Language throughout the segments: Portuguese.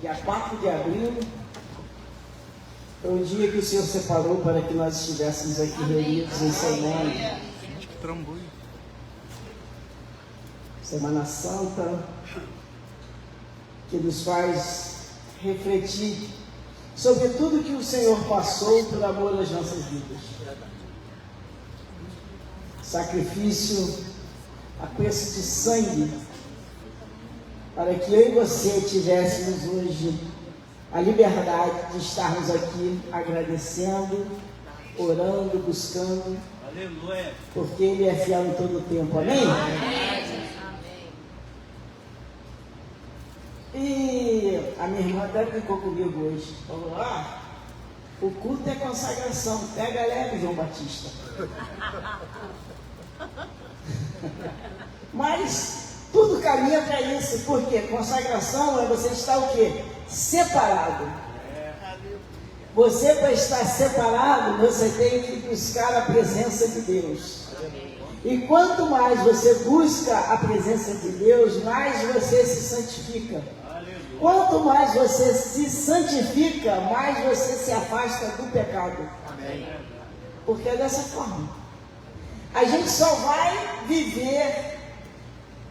dia 4 de abril, foi o dia que o Senhor separou para que nós estivéssemos aqui reunidos em seu nome. Semana Santa, que nos faz refletir sobre tudo que o Senhor passou por amor às nossas vidas. Sacrifício a preço de sangue, para que eu e você tivéssemos hoje a liberdade de estarmos aqui agradecendo, orando, buscando, aleluia, porque Ele é fiel em todo o tempo. Amém? Amém. E a minha irmã até ficou comigo hoje. Falou, o culto é consagração. Pega leve, João Batista. Mas tudo caminha para isso. Porque consagração é você estar o quê? Separado. Você, para estar separado, você tem que buscar a presença de Deus. E quanto mais você busca a presença de Deus, mais você se santifica. Quanto mais você se santifica, mais você se afasta do pecado. Porque é dessa forma. A gente só vai viver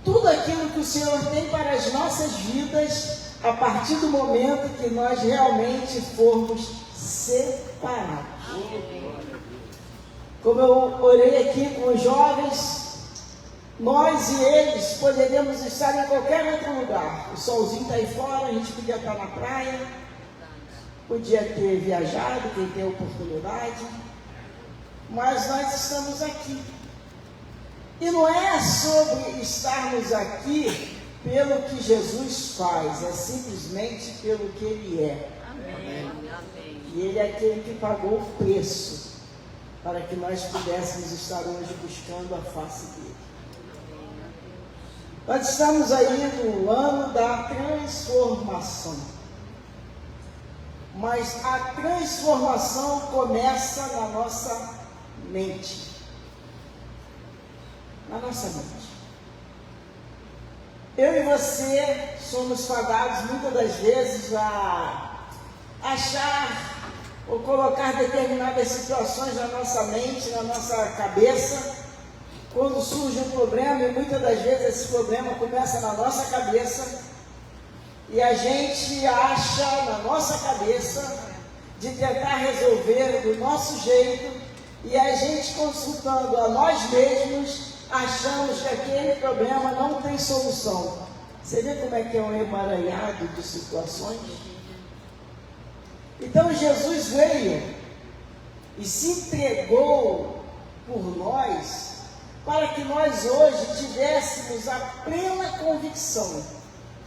tudo aquilo que o Senhor tem para as nossas vidas a partir do momento que nós realmente formos separados. Como eu orei aqui com os jovens, nós e eles poderíamos estar em qualquer outro lugar. O solzinho está aí fora, a gente podia estar na praia, podia ter viajado, quem tem oportunidade, mas nós estamos aqui. E não é sobre estarmos aqui pelo que Jesus faz, é simplesmente pelo que Ele é. Amém. E Ele é aquele que pagou o preço para que nós pudéssemos estar hoje buscando a face dele. Nós estamos aí no ano da transformação. Mas a transformação começa na nossa mente. Na nossa mente. Eu e você somos fadados muitas das vezes a achar ou colocar determinadas situações na nossa mente, na nossa cabeça, quando surge um problema, e muitas das vezes esse problema começa na nossa cabeça, e a gente acha na nossa cabeça de tentar resolver do nosso jeito, e a gente consultando a nós mesmos, achamos que aquele problema não tem solução. Você vê como é que é um emaranhado de situações? Então Jesus veio e se entregou por nós, para que nós hoje tivéssemos a plena convicção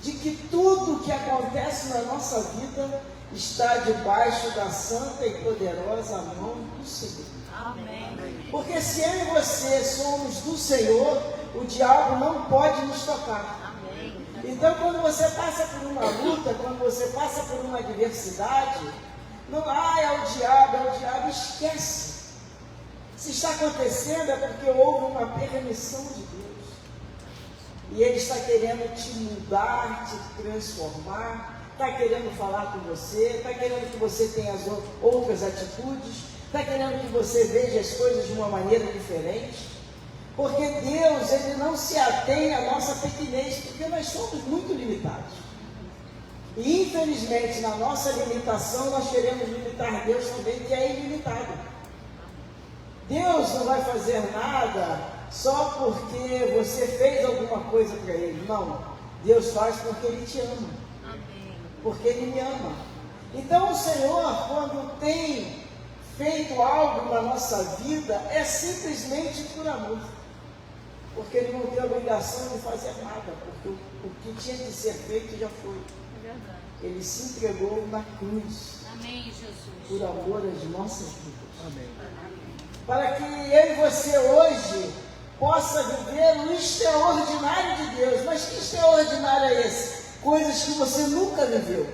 de que tudo que acontece na nossa vida está debaixo da santa e poderosa mão do Senhor. Amém. Porque se eu e você somos do Senhor, o diabo não pode nos tocar. Amém. Então, quando você passa por uma luta, quando você passa por uma adversidade, não, é o diabo, esquece. Se está acontecendo é porque houve uma permissão de Deus. E Ele está querendo te mudar, te transformar, está querendo falar com você, está querendo que você tenha as outras atitudes, está querendo que você veja as coisas de uma maneira diferente. Porque Deus, Ele não se atém à nossa pequenez, porque nós somos muito limitados. E infelizmente, na nossa limitação, nós queremos limitar Deus também, que é ilimitado. Deus não vai fazer nada só porque você fez alguma coisa para Ele. Não. Deus faz porque Ele te ama. Amém. Porque Ele me ama. Então o Senhor, quando tem feito algo na nossa vida, é simplesmente por amor. Porque Ele não tem obrigação de fazer nada. Porque o que tinha de ser feito já foi. É verdade. Ele se entregou na cruz. Amém, Jesus. Por amor às nossas vidas. Amém. Para que eu e você hoje possa viver o extraordinário de Deus. Mas que extraordinário é esse? Coisas que você nunca viveu.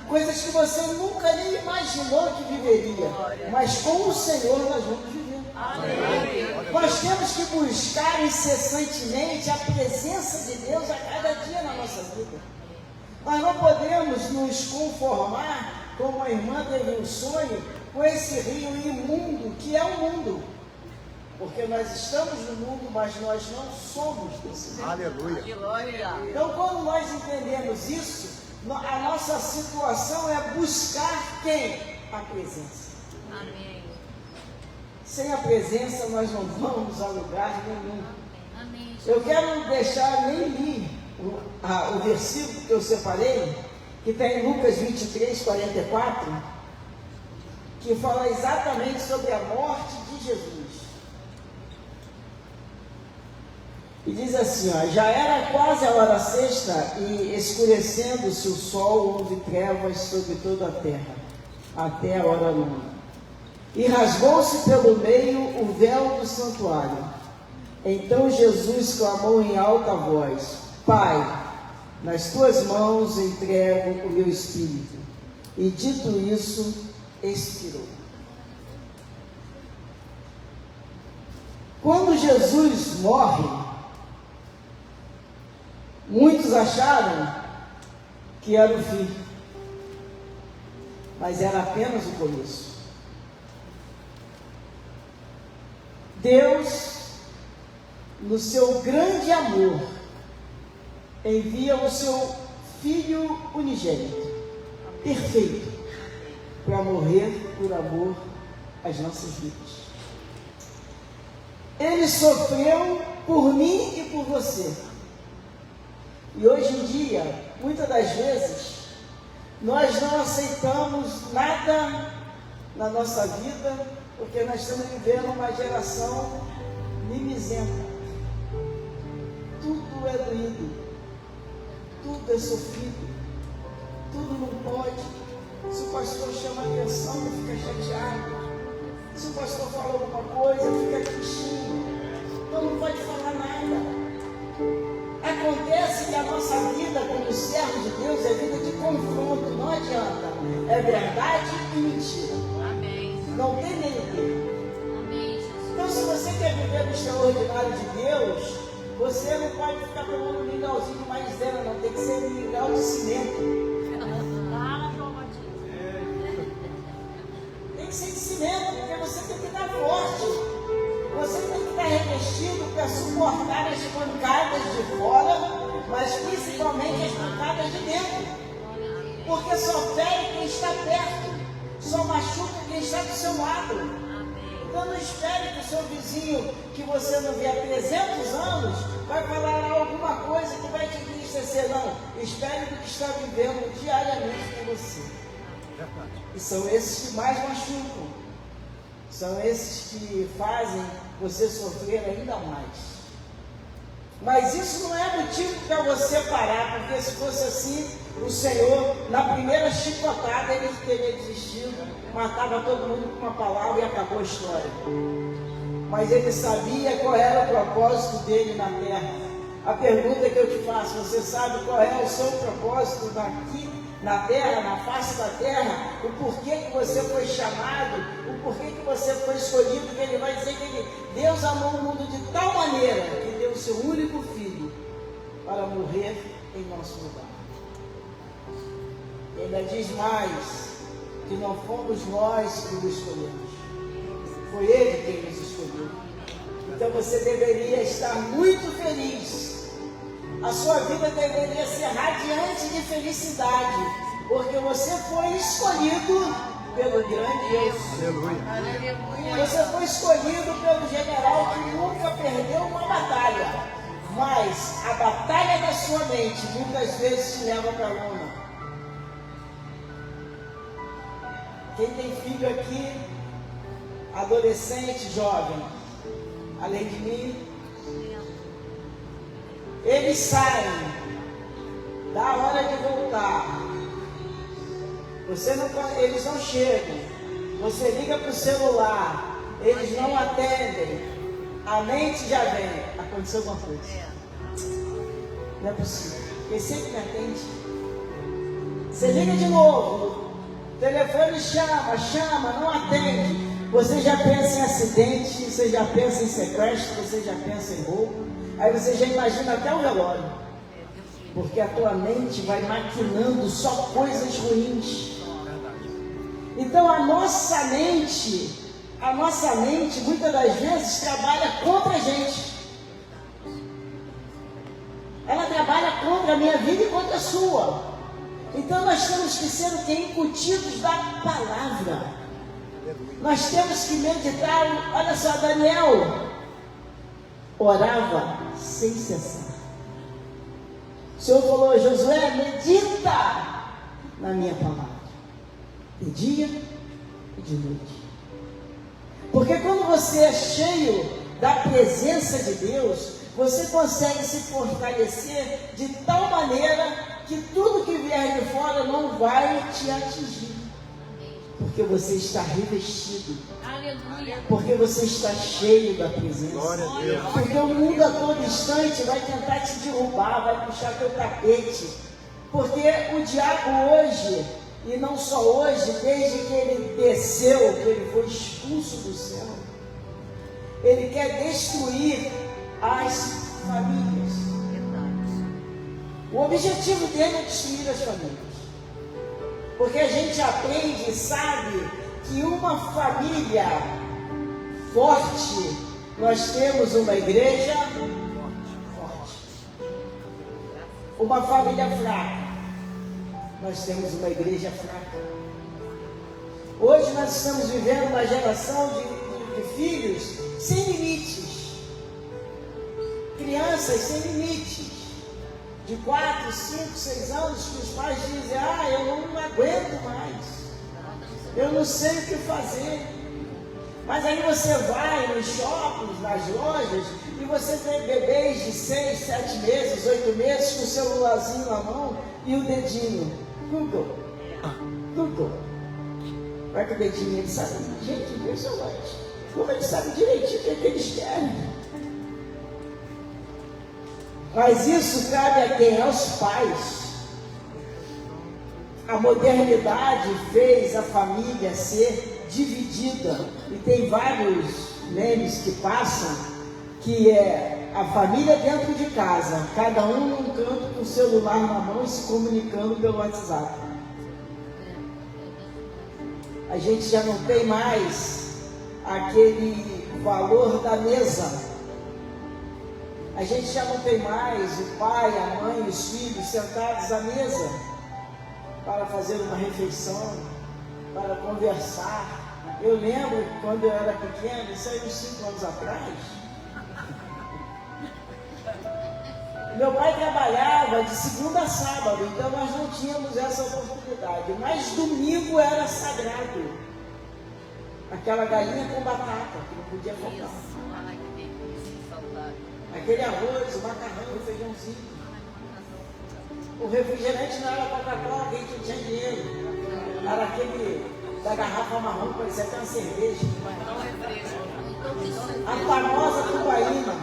Coisas que você nunca nem imaginou que viveria. Mas com o Senhor nós vamos viver. Amém. Nós temos que buscar incessantemente a presença de Deus a cada dia na nossa vida. Nós não podemos podemos nos conformar, como a irmã teve um sonho, com esse rio imundo que é o mundo. Porque nós estamos no mundo, mas nós não somos desse mundo. Aleluia. Então, quando nós entendemos isso, a nossa situação é buscar quem? A presença. Amém. Sem a presença, nós não vamos a lugar nenhum. Amém. Eu quero deixar, nem li o versículo que eu separei, que está em Lucas 23, 44, que fala exatamente sobre a morte de Jesus. E diz assim, ó, já era quase a hora sexta, e escurecendo-se o sol, houve trevas sobre toda a terra, até a hora nona. E rasgou-se pelo meio o véu do santuário. Então Jesus clamou em alta voz, Pai, nas tuas mãos entrego o meu espírito. E dito isso, expirou. Quando Jesus morre, muitos acharam que era o fim, mas era apenas o começo. Deus, no seu grande amor, envia o seu Filho unigênito, perfeito, para morrer por amor às nossas vidas. Ele sofreu por mim e por você. E hoje em dia, muitas das vezes, nós não aceitamos nada na nossa vida, porque nós estamos vivendo uma geração mimizenta. Tudo é doído, tudo é sofrido, tudo não pode. Se o pastor chama a atenção, fica chateado. Se o pastor fala alguma coisa, fica tristinho. Então não pode falar nada. Acontece que a nossa vida como servo de Deus é vida de confronto, não adianta. É verdade e mentira. Amém. Não tem meio termo. Amém, Jesus. Então, se você quer viver no extraordinário de Deus, você não pode ficar tomando um mingauzinho de maisena, não. Tem que ser um mingau de cimento. Tem que ser de cimento, porque você tem que estar forte. Você tem que estar revestido para suportar as pancadas de fora, mas principalmente as pancadas de dentro. Porque só fere quem está perto, só machuca quem está do seu lado. Então não espere que o seu vizinho, que você não vê há 300 anos, vai falar alguma coisa que vai te entristecer. Não, espere do que está vivendo diariamente com você. E são esses que mais machucam. São esses que fazem você sofrer ainda mais. Mas isso não é motivo para você parar, porque se fosse assim, o Senhor, na primeira chicotada, ele teria desistido, matava todo mundo com uma palavra e acabou a história. Mas ele sabia qual era o propósito dele na terra. A pergunta que eu te faço, você sabe qual é o seu propósito aqui na terra, na face da terra? O porquê que você foi chamado, o porquê que você foi escolhido, que ele vai dizer que Deus amou o mundo de tal maneira que deu o seu único filho para morrer em nosso lugar. E ainda diz mais, que não fomos nós que o escolhemos, foi ele quem nos escolheu. Então você deveria estar muito feliz. A sua vida deveria ser radiante de felicidade, porque você foi escolhido pelo grande Deus. Aleluia. Você foi escolhido pelo general que nunca perdeu uma batalha, mas a batalha da sua mente muitas vezes te leva para a lona. Quem tem filho aqui, adolescente, jovem, além de mim, eles saem da hora de voltar. Eles não chegam. Você liga para o celular, eles não atendem. A mente já vem. Aconteceu alguma coisa? Não é possível. Ele sempre me atende. Você liga de novo. O telefone chama, não atende. Você já pensa em acidente, você já pensa em sequestro, você já pensa em roubo. Aí você já imagina até o relógio. Porque a tua mente vai maquinando só coisas ruins. Então a nossa mente muitas das vezes trabalha contra a gente. Ela trabalha contra a minha vida e contra a sua. Então nós temos que ser o que? Incutidos da palavra. Nós temos que meditar. Olha só, Daniel orava sem cessar. O Senhor falou: Josué, medita na minha palavra, de dia e de noite. Porque quando você é cheio da presença de Deus, você consegue se fortalecer de tal maneira que tudo que vier de fora não vai te atingir. Porque você está revestido. Aleluia. Porque você está cheio da presença. Glória a Deus. Porque o mundo a todo instante vai tentar te derrubar, vai puxar teu tapete. Porque o diabo hoje, e não só hoje, desde que ele desceu, que ele foi expulso do céu, ele quer destruir as famílias. O objetivo dele é destruir as famílias. Porque a gente aprende e sabe que uma família forte, nós temos uma igreja forte. Uma família fraca, nós temos uma igreja fraca. Hoje nós estamos vivendo uma geração de filhos sem limites. Crianças sem limites. De 4, 5, 6 anos, que os pais dizem: eu não aguento mais, eu não sei o que fazer. Mas aí você vai nos shoppings, nas lojas, e você tem bebês de 6, 7 meses, 8 meses, com o celularzinho na mão e o dedinho. Google. Vai com o dedinho, ele sabe. Gente, impressionante. Como ele sabe direitinho o que eles querem. Mas isso cabe a quem? Aos pais. A modernidade fez a família ser dividida. E tem vários memes que passam, que é a família dentro de casa, cada um num canto com o celular na mão e se comunicando pelo WhatsApp. A gente já não tem mais aquele valor da mesa. A gente já não tem mais o pai, a mãe e os filhos sentados à mesa para fazer uma refeição, para conversar. Eu lembro quando eu era pequeno, isso aí uns 5 anos atrás, meu pai trabalhava de segunda a sábado, então nós não tínhamos essa oportunidade. Mas domingo era sagrado. Aquela galinha com batata, que não podia faltar. Ai, que delícia, que saudade. Aquele arroz, o macarrão, o feijãozinho. O refrigerante não era Coca-Cola, quem que tinha dinheiro. Era aquele da garrafa marrom, que parecia até uma cerveja. Não é fresco. A famosa tubaína.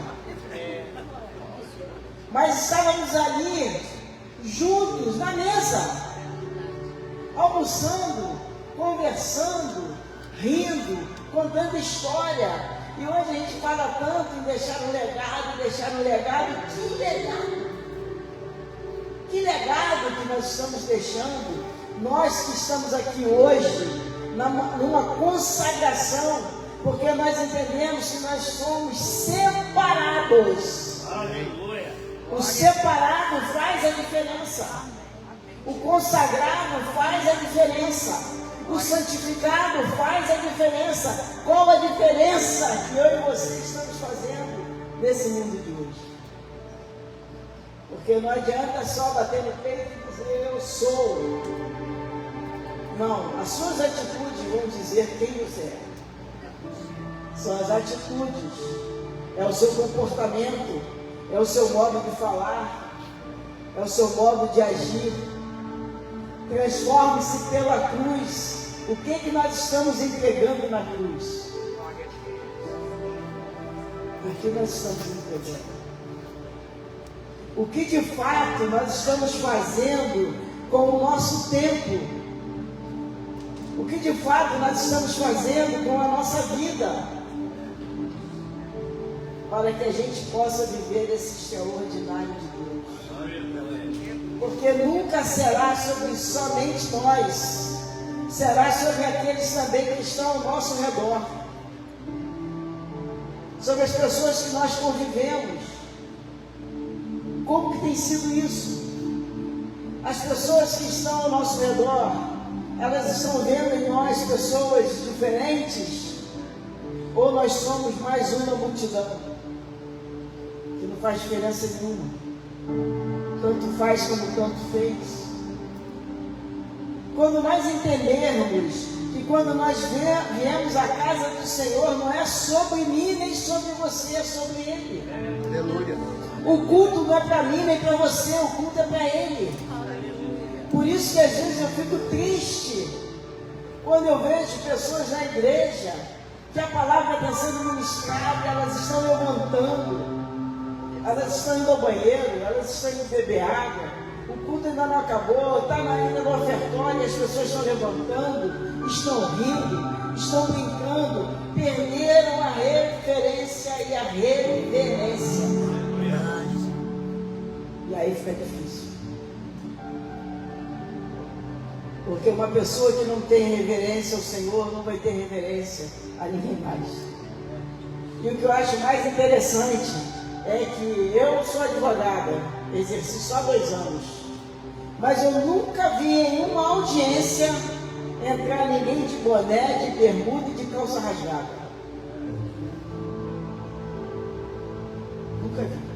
Mas estávamos ali, juntos, na mesa, almoçando, conversando, rindo, contando história. E hoje a gente fala tanto em deixar um legado. Que legado! Que legado que nós estamos deixando, nós que estamos aqui hoje, numa consagração, porque nós entendemos que nós somos separados. Aleluia. O separado faz a diferença. O consagrado faz a diferença. O santificado faz a diferença. Qual a diferença que eu e você estamos fazendo nesse mundo de hoje? Porque não adianta só bater no peito e dizer eu sou. Não, as suas atitudes vão dizer quem você é. São as atitudes, é o seu comportamento, é o seu modo de falar, é o seu modo de agir. Transforme-se pela cruz. O que nós estamos entregando na cruz? O que nós estamos entregando? O que de fato nós estamos fazendo com o nosso tempo? O que de fato nós estamos fazendo com a nossa vida? Para que a gente possa viver esse extraordinário de Deus. Porque nunca será sobre somente nós, será sobre aqueles também que estão ao nosso redor, sobre as pessoas que nós convivemos. Como que tem sido isso? As pessoas que estão ao nosso redor, elas estão vendo em nós pessoas diferentes, ou nós somos mais uma multidão, que não faz diferença nenhuma, tanto faz como tanto fez. Quando nós entendermos que quando nós viemos à casa do Senhor, não é sobre mim nem sobre você, é sobre Ele. Aleluia. O culto não é para mim nem para você, o culto é para Ele. Por isso que às vezes eu fico triste quando eu vejo pessoas na igreja que a palavra está sendo ministrada, elas estão levantando, elas estão indo ao banheiro, elas estão indo beber água, o culto ainda não acabou, está ainda no ofertório, as pessoas estão levantando, estão rindo, estão brincando, perderam a referência e a reverência. E aí fica difícil. Porque uma pessoa que não tem reverência ao Senhor não vai ter reverência a ninguém mais. E o que eu acho mais interessante é que eu sou advogada, exerci só 2 anos, mas eu nunca vi em uma audiência entrar ninguém de boné, de bermuda e de calça rasgada. Nunca vi.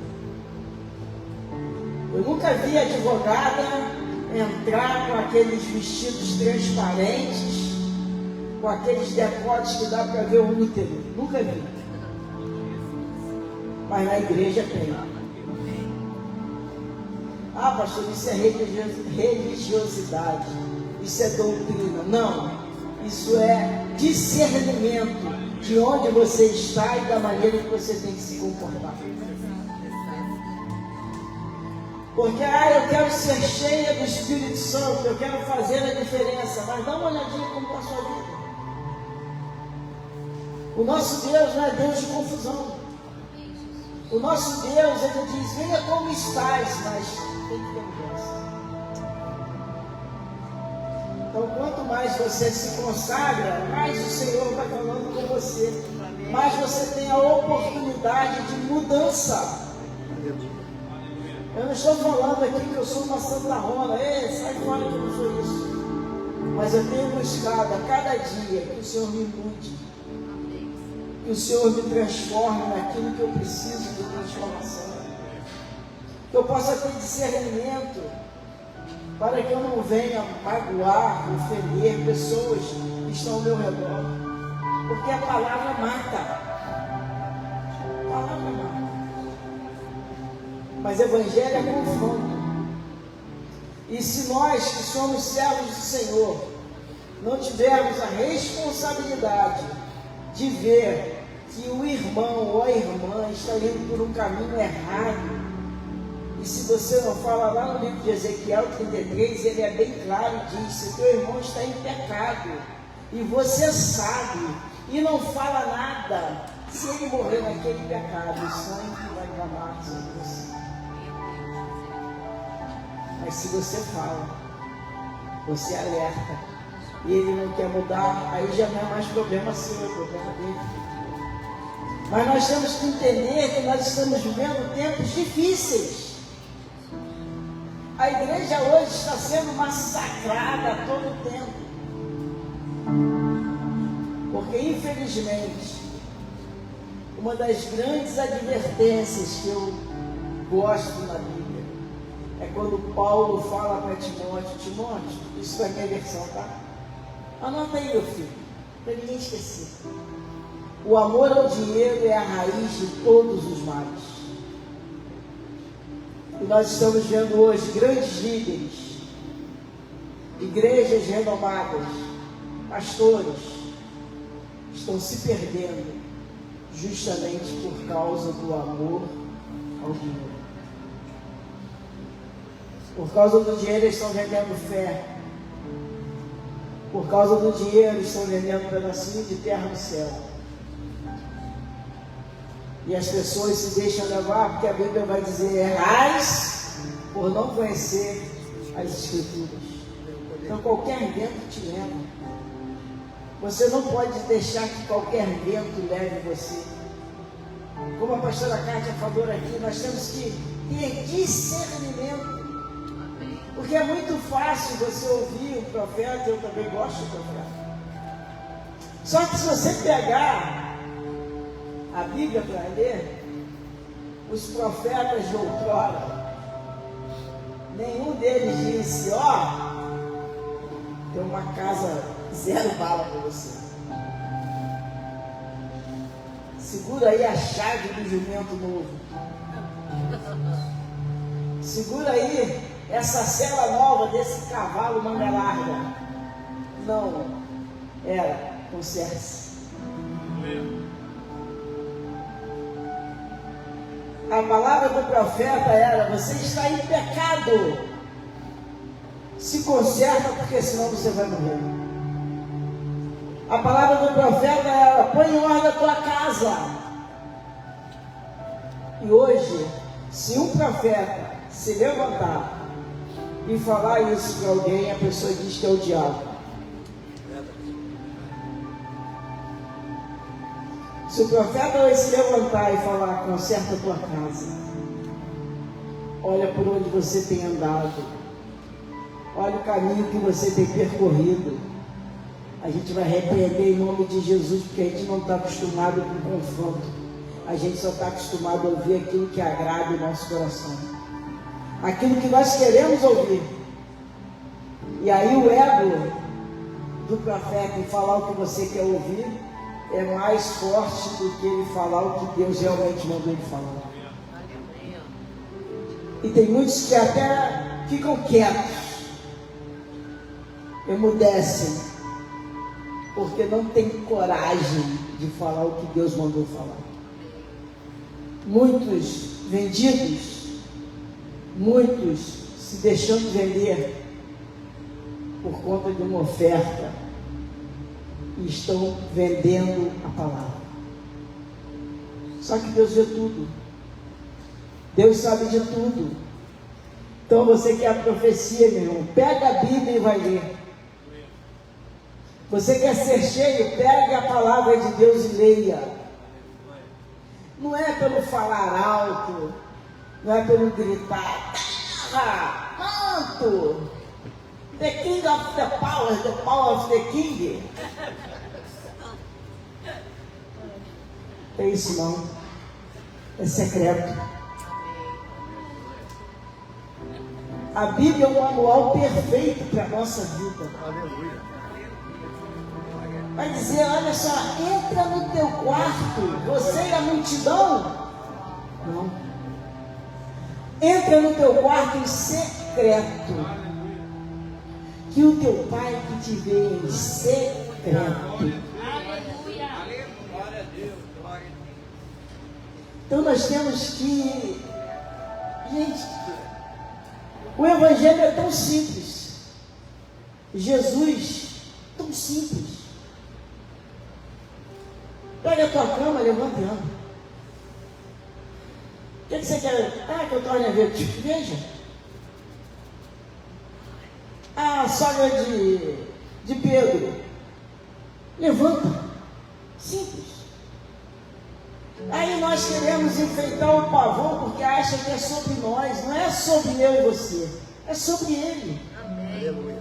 Eu nunca vi advogada entrar com aqueles vestidos transparentes, com aqueles decotes que dá para ver o útero. Nunca vi. Mas na igreja tem. Ah, pastor, isso é religiosidade. Isso é doutrina. Não. Isso é discernimento de onde você está e da maneira que você tem que se comportar. Porque, eu quero ser cheia do Espírito Santo, eu quero fazer a diferença, mas dá uma olhadinha como está a sua vida. O nosso Deus não é Deus de confusão. O nosso Deus, Ele diz, venha como estás, mas tem que ter mudança. Então, quanto mais você se consagra, mais o Senhor vai falando com você, mais você tem a oportunidade de mudança. Eu não estou falando aqui que eu sou uma santarrona, sai fora que eu não sou isso. Mas eu tenho buscado a cada dia que o Senhor me mude, que o Senhor me transforme naquilo que eu preciso de transformação. Que eu possa ter discernimento, para que eu não venha magoar, ofender pessoas que estão ao meu redor. Porque a palavra mata. A palavra mata. Mas evangelho é confronto. E se nós que somos servos do Senhor não tivermos a responsabilidade de ver que o irmão ou a irmã está indo por um caminho errado, e se você não fala lá no livro de Ezequiel 33, ele é bem claro e diz, se o teu irmão está em pecado e você sabe e não fala nada, se ele morrer naquele pecado, o sangue vai clamar sobre você. Mas se você fala, você alerta, e ele não quer mudar, aí já não é mais problema seu, é problema dele. Mas nós temos que entender que nós estamos vivendo tempos difíceis. A igreja hoje está sendo massacrada a todo tempo. Porque, infelizmente, uma das grandes advertências que eu gosto na Bíblia é quando Paulo fala para Timóteo, isso é a minha versão, tá? Anota aí, meu filho, para ninguém esquecer. O amor ao dinheiro é a raiz de todos os males. E nós estamos vendo hoje grandes líderes, igrejas renomadas, pastores, estão se perdendo justamente por causa do amor ao dinheiro. Por causa do dinheiro eles estão vendendo fé. Por causa do dinheiro eles estão vendendo um pedacinho de terra no céu. E as pessoas se deixam levar porque a Bíblia vai dizer, errais por não conhecer as Escrituras. Então qualquer vento te leva. Você não pode deixar que qualquer vento leve você. Como a pastora Kátia falou aqui, nós temos que ter discernimento. Porque é muito fácil você ouvir o profeta, eu também gosto do profeta. Só que se você pegar a Bíblia para ler, os profetas de outrora, nenhum deles disse, tem uma casa 0 bala para você. Segura aí a chave do jumento novo. Segura aí essa sela nova desse cavalo manga larga. Não, era, conserte-se. A palavra do profeta era, você está em pecado. Se conserta, porque senão você vai morrer. A palavra do profeta era, põe em ordem a tua casa. E hoje, se um profeta se levantar e falar isso para alguém, a pessoa diz que é o diabo. Se o profeta hoje se levantar e falar, conserta a tua casa, olha por onde você tem andado, olha o caminho que você tem percorrido, a gente vai repreender em nome de Jesus, porque a gente não está acostumado com confronto, a gente só está acostumado a ouvir aquilo que agrada o nosso coração, aquilo que nós queremos ouvir. E aí o ego do profeta em falar o que você quer ouvir é mais forte do que ele falar o que Deus realmente mandou ele falar. E tem muitos que até ficam quietos, emudecem, porque não tem coragem de falar o que Deus mandou falar. Muitos vendidos, muitos se deixando vender por conta de uma oferta, e estão vendendo a palavra. Só que Deus vê tudo. Deus sabe de tudo. Então você quer a profecia, meu irmão, pega a Bíblia e vai ler. Você quer ser cheio, pega a palavra de Deus e leia. Não é pelo falar alto, não é pelo gritar, manto, the king of the power of the king. É isso não, é secreto. A Bíblia é um manual perfeito para a nossa vida. Vai dizer, olha só, entra no teu quarto, você e a multidão. Não. Entra no teu quarto em secreto, que o teu pai que te vê em secreto. Então nós temos que, gente, o Evangelho é tão simples, Jesus tão simples. Pega a tua cama, levanta e anda. O que você quer? Que eu torne a ver. Veja. A sogra de Pedro. Levanta. Simples. Aí nós queremos enfeitar o pavão porque acha que é sobre nós. Não é sobre eu e você. É sobre ele. Amém.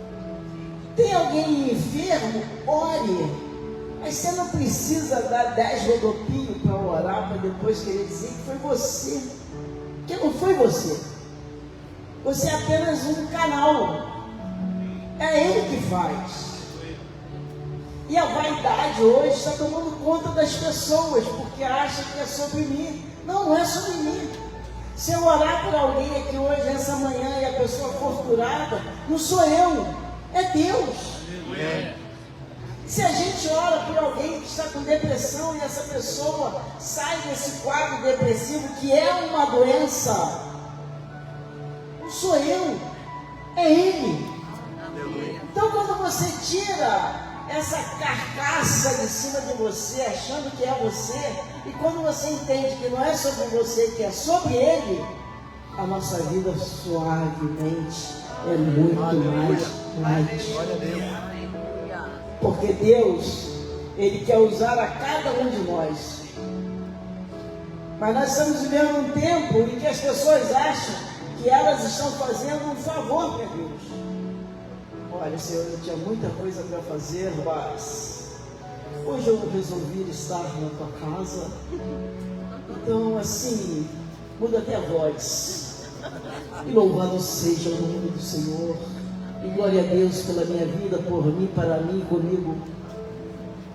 Tem alguém enfermo? Ore. Mas você não precisa dar 10 rodopios para orar, para depois querer dizer que foi você. Porque não foi você. Você é apenas um canal. É ele que faz. E a vaidade hoje está tomando conta das pessoas, porque acha que é sobre mim. Não, não é sobre mim. Se eu orar por alguém aqui hoje, nessa manhã, e a pessoa for curada, não sou eu, é Deus. Se a gente ora por alguém que está com depressão e essa pessoa sai desse quadro depressivo, que é uma doença, não sou eu, é ele. Então quando você tira essa carcaça de cima de você, achando que é você, e quando você entende que não é sobre você, que é sobre ele, a nossa vida suavemente é muito mais light. Glória a Deus. Porque Deus, Ele quer usar a cada um de nós. Mas nós estamos vivendo um tempo em que as pessoas acham que elas estão fazendo um favor para Deus. Olha, Senhor, eu tinha muita coisa para fazer, mas hoje eu resolvi estar na tua casa. Então, assim, muda até a voz. E louvado seja o nome do Senhor. E glória a Deus pela minha vida, por mim, para mim, comigo.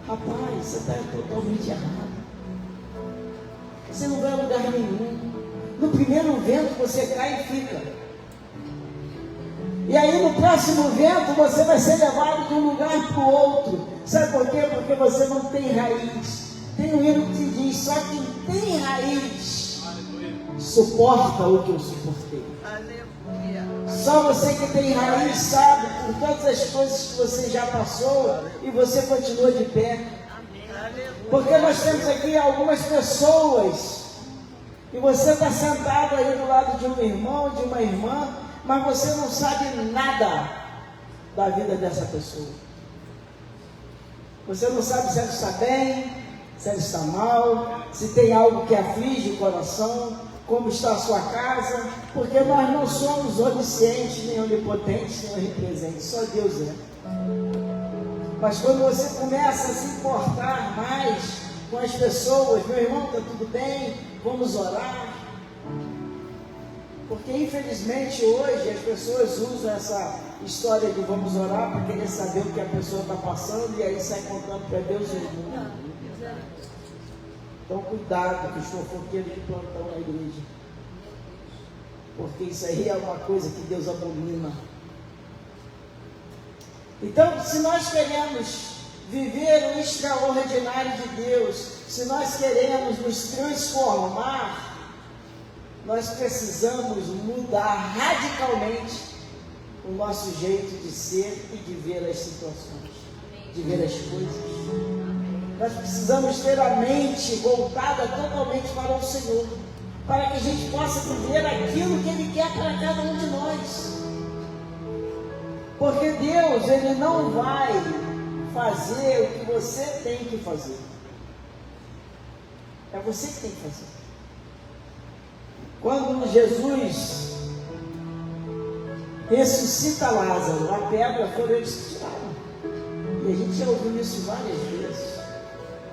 Rapaz, você está totalmente errado. Você não vai a lugar nenhum. No primeiro vento você cai e fica. E aí no próximo vento você vai ser levado de um lugar para o outro. Sabe por quê? Porque você não tem raiz. Tem um hino que diz: só quem tem raiz suporta o que eu suportei. Só você que tem raiz sabe por todas as coisas que você já passou e você continua de pé. Porque nós temos aqui algumas pessoas e você está sentado aí do lado de um irmão, de uma irmã, mas você não sabe nada da vida dessa pessoa. Você não sabe se ela está bem, se ela está mal, se tem algo que aflige o coração, como está a sua casa, porque nós não somos oniscientes, nem onipotentes, nem onipresentes, só Deus é. Mas quando você começa a se importar mais com as pessoas, meu irmão, está tudo bem, vamos orar. Porque infelizmente hoje as pessoas usam essa história de vamos orar para querer saber o que a pessoa está passando e aí sai contando para Deus e o mundo. Então cuidado com os fofoqueiros de plantão na igreja. Porque isso aí é uma coisa que Deus abomina. Então, se nós queremos viver o extraordinário de Deus, se nós queremos nos transformar, nós precisamos mudar radicalmente o nosso jeito de ser e de ver as situações, de ver as coisas. Nós precisamos ter a mente voltada totalmente para o Senhor, para que a gente possa viver aquilo que Ele quer para cada um de nós. Porque Deus, Ele não vai fazer o que você tem que fazer. É você que tem que fazer. Quando Jesus ressuscita Lázaro, a pedra foi eles que tiraram. E a gente já ouviu isso várias vezes.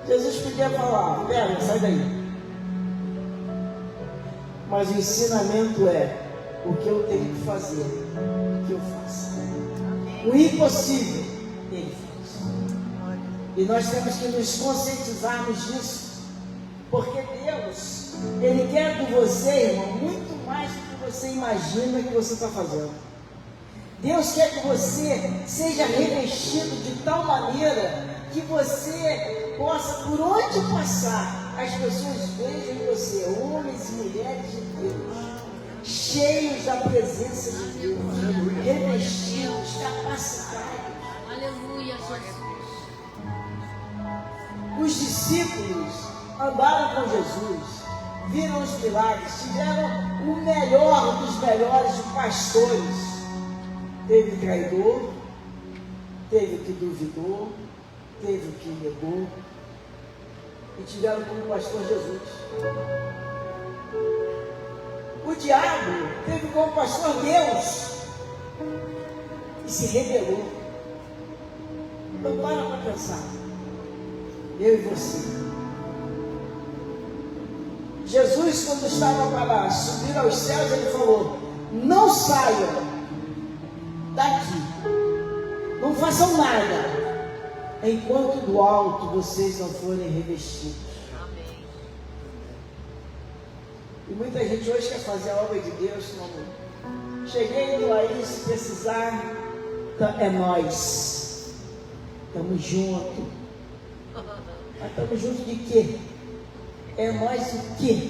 Jesus podia falar: pedra, sai daí. Mas o ensinamento é: o que eu tenho que fazer, o que eu faço. O impossível, Ele faz. E nós temos que nos conscientizarmos disso. Porque Deus, Ele quer de você, irmão, muito mais do que você imagina que você está fazendo. Deus quer que você seja revestido de tal maneira que você possa, por onde passar, as pessoas vejam em você, homens e mulheres de Deus, cheios da presença de Deus, revestidos, capacitados. Aleluia, Jesus. Os discípulos andaram com Jesus, viram os milagres, tiveram o melhor dos melhores pastores. Teve traidor, teve o que duvidou, teve o que negou, e tiveram como pastor Jesus. O diabo teve como pastor Deus e se rebelou. Então para pensar, eu e você. Jesus, quando estava para subir aos céus, Ele falou: não saiam daqui, não façam nada, enquanto do alto vocês não forem revestidos. Amém. E muita gente hoje quer fazer a obra de Deus como: cheguei indo aí, se precisar, é nós, estamos juntos. Mas estamos juntos de quê? É nós o quê?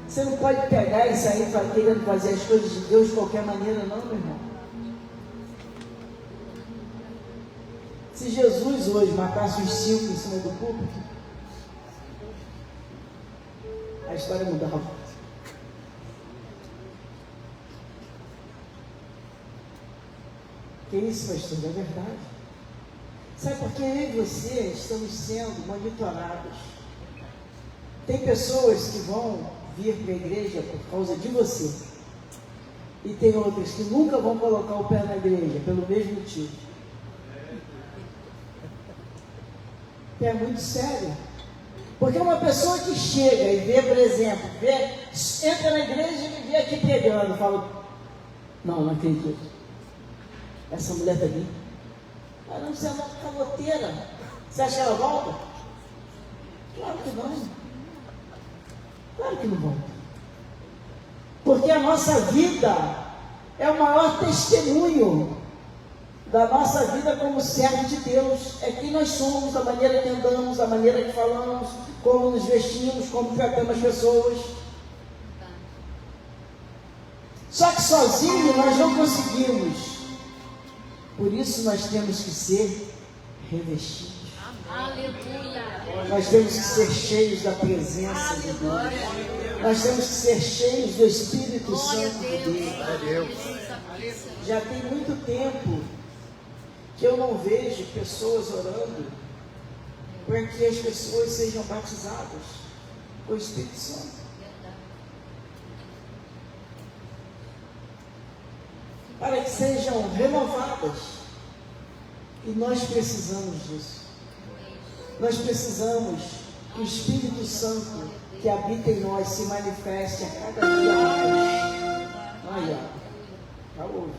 Você não pode pegar e sair querendo fazer as coisas de Deus de qualquer maneira, não, meu irmão. Se Jesus hoje matasse os 5 em cima do púlpito, a história mudava. Que isso, pastor? É verdade. Sabe por que eu e você estamos sendo monitorados? Tem pessoas que vão vir para a igreja por causa de você. E tem outras que nunca vão colocar o pé na igreja pelo mesmo motivo. É muito sério. Porque uma pessoa que chega e vê, por exemplo, entra na igreja e me vê aqui pregando, fala, não acredito. Essa mulher está ali. Caramba, você é uma caloteira. Você acha que ela volta? Claro que não. Claro que não volta. Porque a nossa vida é o maior testemunho da nossa vida como servo de Deus. É quem nós somos, a maneira que andamos, a maneira que falamos, como nos vestimos, como tratamos as pessoas. Só que sozinho nós não conseguimos. Por isso nós temos que ser revestidos. Aleluia. Nós temos que ser cheios da presença de Deus. Nós temos que ser cheios do Espírito Santo de Deus. Já tem muito tempo que eu não vejo pessoas orando para que as pessoas sejam batizadas com o Espírito Santo. Para que sejam renovadas. E nós precisamos disso. Nós precisamos que o Espírito Santo que habita em nós se manifeste a cada dia mais. Olha, já ouve.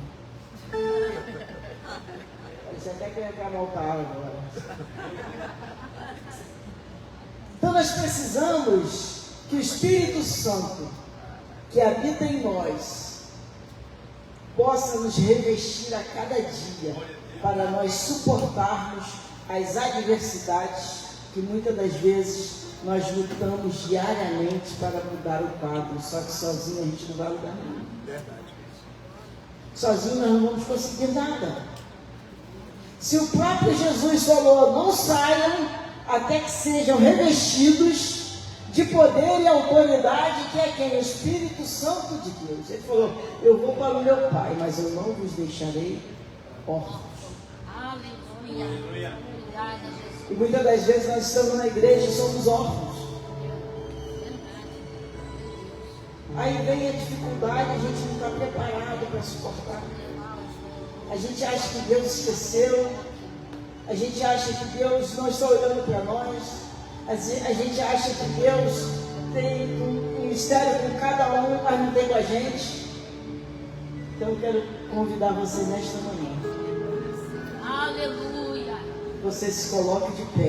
Parece até que eu ia entrar no altar agora. Então nós precisamos que o Espírito Santo que habita em nós possa nos revestir a cada dia para nós suportarmos as adversidades que muitas das vezes nós lutamos diariamente para mudar o quadro, só que sozinho a gente não vai mudar nada. Sozinho nós não vamos conseguir nada. Se o próprio Jesus falou, não saiam até que sejam revestidos de poder e autoridade, que é quem? O Espírito Santo de Deus. Ele falou, eu vou para o meu Pai, mas eu não vos deixarei órfãos. Aleluia. Obrigada, Jesus. E muitas das vezes nós estamos na igreja e somos órfãos. Aí vem a dificuldade, a gente não está preparado para suportar. A gente acha que Deus esqueceu. A gente acha que Deus não está olhando para nós. A gente acha que Deus tem um ministério com cada um, mas não tem com a gente. Então eu quero convidar você nesta manhã. Aleluia. Você se coloque de pé.